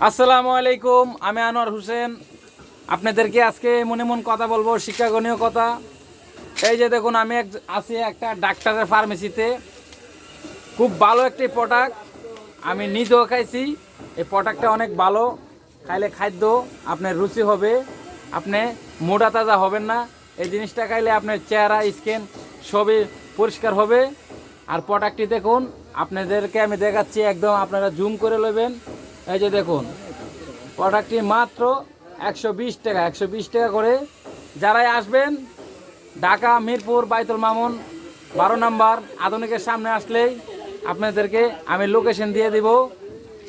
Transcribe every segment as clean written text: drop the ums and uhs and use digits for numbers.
আসসালামু আলাইকুম, আমি আনোয়ার হোসেন। আপনাদেরকে আজকে মনে মন কথা বলবো, শিক্ষাগণীয় কথা। এই যে দেখুন, আমি আছি একটা ডাক্তারের ফার্মেসিতে। খুব ভালো একটি প্রোডাক্ট, আমি নিজেও খাইছি। এই প্রোডাক্টটা অনেক ভালো, খাইলে খাদ্য আপনার রুচি হবে, আপনি মোটা তাজা হবেন না। এই জিনিসটা খাইলে আপনার চেহারা, স্কিন সবই পরিষ্কার হবে। আর প্রোডাক্টটি দেখুন, আপনাদেরকে আমি দেখাচ্ছি, একদম আপনারা জুম করে নেবেন। এই যে দেখুন, প্রোডাক্টটি মাত্র 120 টাকা, 120 টাকা করে। যারাই আসবেন ঢাকা মিরপুর বাইতুল মামুন 12 নম্বর আধুনিকের সামনে আসলেই আপনাদেরকে আমি লোকেশন দিয়ে দিব।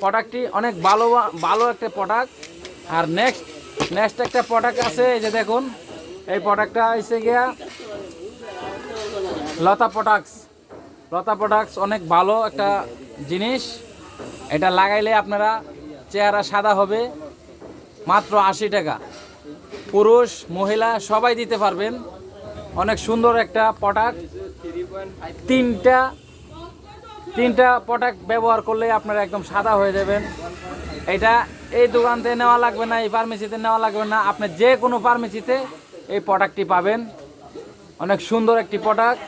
প্রোডাক্টটি অনেক ভালো ভালো একটা প্রোডাক্ট। আর নেক্সট একটা প্রোডাক্ট আছে, এই যে দেখুন, এই প্রোডাক্টটা হচ্ছে গিয়া লতা প্রোডাক্টস অনেক ভালো একটা জিনিস। এটা লাগাইলে আপনারা চেহারা সাদা হবে। মাত্র 80 টাকা, পুরুষ মহিলা সবাই দিতে পারবেন। অনেক সুন্দর একটা প্রোডাক্ট। তিনটা প্রোডাক্ট ব্যবহার করলে আপনারা একদম সাদা হয়ে যাবেন। এটা এই দোকান থেকে নেওয়া লাগবে না, এই ফার্মেসিতে নেওয়া লাগবে না, আপনি যে কোনো ফার্মেসিতে এই প্রোডাক্টটি পাবেন। অনেক সুন্দর একটি প্রোডাক্ট।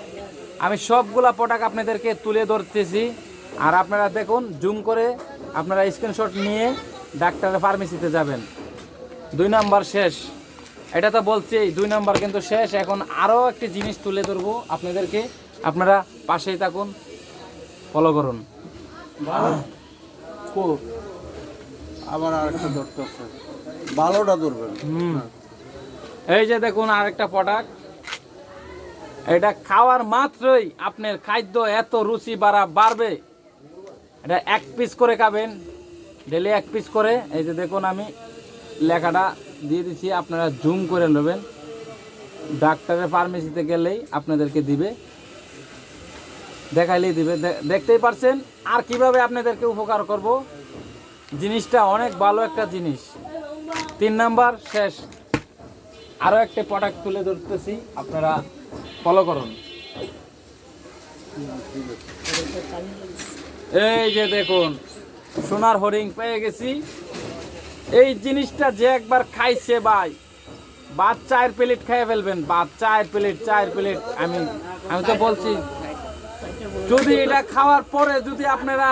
আমি সবগুলা প্রোডাক্ট আপনাদেরকে তুলে ধরতেছি, আর আপনারা দেখুন, জুম করে আপনারা স্ক্রিনশট নিয়ে ডাক্তারের ফার্মেসিতে যাবেন। 2 নাম্বার শেষ, এটা তো বলছি 2 নাম্বার কিন্তু শেষ। এখন আরও একটি জিনিস তুলে ধরবো আপনাদেরকে, আপনারা পাশেই থাকুন, ফলো করুন। আবার আরেকটা ধরতে আছে, ভালোটা ধরবেন। এই যে দেখুন আরেকটা প্রোডাক্ট। এটা খাওয়ার মাত্রই আপনার খাদ্য এত রুচি বাড়বে। এটা 1 পিস করে খাবেন, ডেলি 1 পিস করে। এই যে দেখুন, আমি লেখাটা দিয়ে দিচ্ছি, আপনারা জুম করে নেবেন। ডাক্তারের ফার্মেসিতে গেলেই আপনাদেরকে দিবে, দেখাইলেই দিবে, দেখতেই পারছেন। আর কিভাবে আপনাদেরকে উপকার করব, জিনিসটা অনেক ভালো একটা জিনিস। 3 নাম্বার শেষ, আরও একটা প্রোডাক্ট তুলে ধরতেছি, আপনারা ফলো করুন। এই যে দেখুন, সোনার হরিং পেয়ে গেছি। এই জিনিসটা যে একবার খাইছে ভাই, ভাত 4 প্লেট খেয়ে ফেলবেন। ভাত 4 প্লেট। আমি তো বলছি, যদি এটা খাওয়ার পরে যদি আপনারা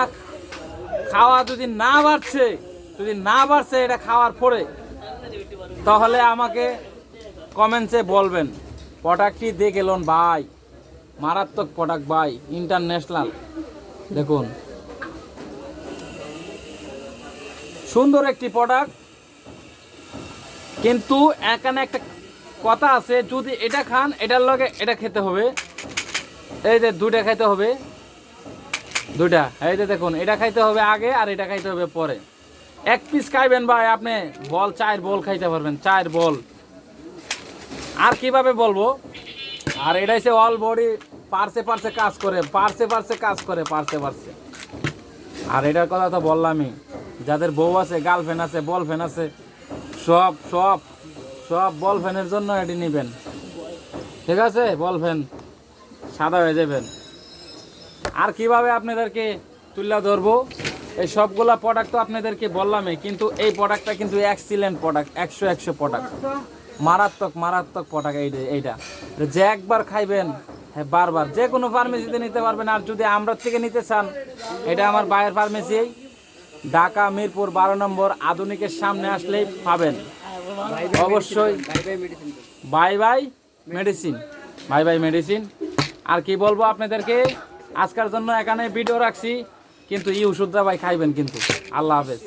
যদি না বাড়ছে এটা খাওয়ার পরে, তাহলে আমাকে কমেন্টসে বলবেন। প্রোডাক্টটি দেখে এলেন ভাই, মারাত্মক প্রোডাক্ট ভাই, ইন্টারন্যাশনাল। দেখুন, সুন্দর একটি প্রোডাক্ট। কিন্তু এখানে একটা কথা আছে, যদি এটা খান, এটার লগে এটা খেতে হবে। এই যে 2টা খাইতে হবে, 2টা। এই যে দেখুন, এটা খাইতে হবে আগে, আর এটা খাইতে হবে পরে। 1 পিস খাইবেন ভাই, আপনি 4 বল খাইতে পারবেন, 4 বল। আর কিভাবে বলবো, আর এটা হচ্ছে অল বডি পার্সে কাজ করে, পার্সে। আর এটার কথা তো বললামই, যাদের বউ আছে, গার্লফ্রেন্ড আছে, বলফ্রেন্ড আছে, সব বলফ্রেন্ডের জন্য এটি নেবেন। ঠিক আছে, বলফ্রেন্ড সাদা হয়ে যাবেন। আর কিভাবে আপনাদেরকে তুলে ধরবো, এই সবগুলা প্রোডাক্ট তো আপনাদেরকে বললামই, কিন্তু এই প্রোডাক্টটা কিন্তু এক্সিলেন্ট প্রোডাক্ট, 100 প্রোডাক্ট, মারাত্মক প্রোডাক্ট। এইটা যে একবার খাইবেন, হ্যাঁ, বারবার যে কোনো ফার্মেসিতে নিতে পারবেন। আর যদি আমরা থেকে নিতে চান, এটা আমার ভাইয়ের ফার্মেসি, ঢাকা মিরপুর 12 নম্বর আধুনিকের সামনে আসলেই পাবেন। অবশ্যই বাই মেডিসিন। আর কি বলবো আপনাদেরকে, আজকের জন্য এখানে ভিডিও রাখছি, কিন্তু এই ওষুধটা ভাই খাইবেন কিন্তু। আল্লাহ হাফেজ।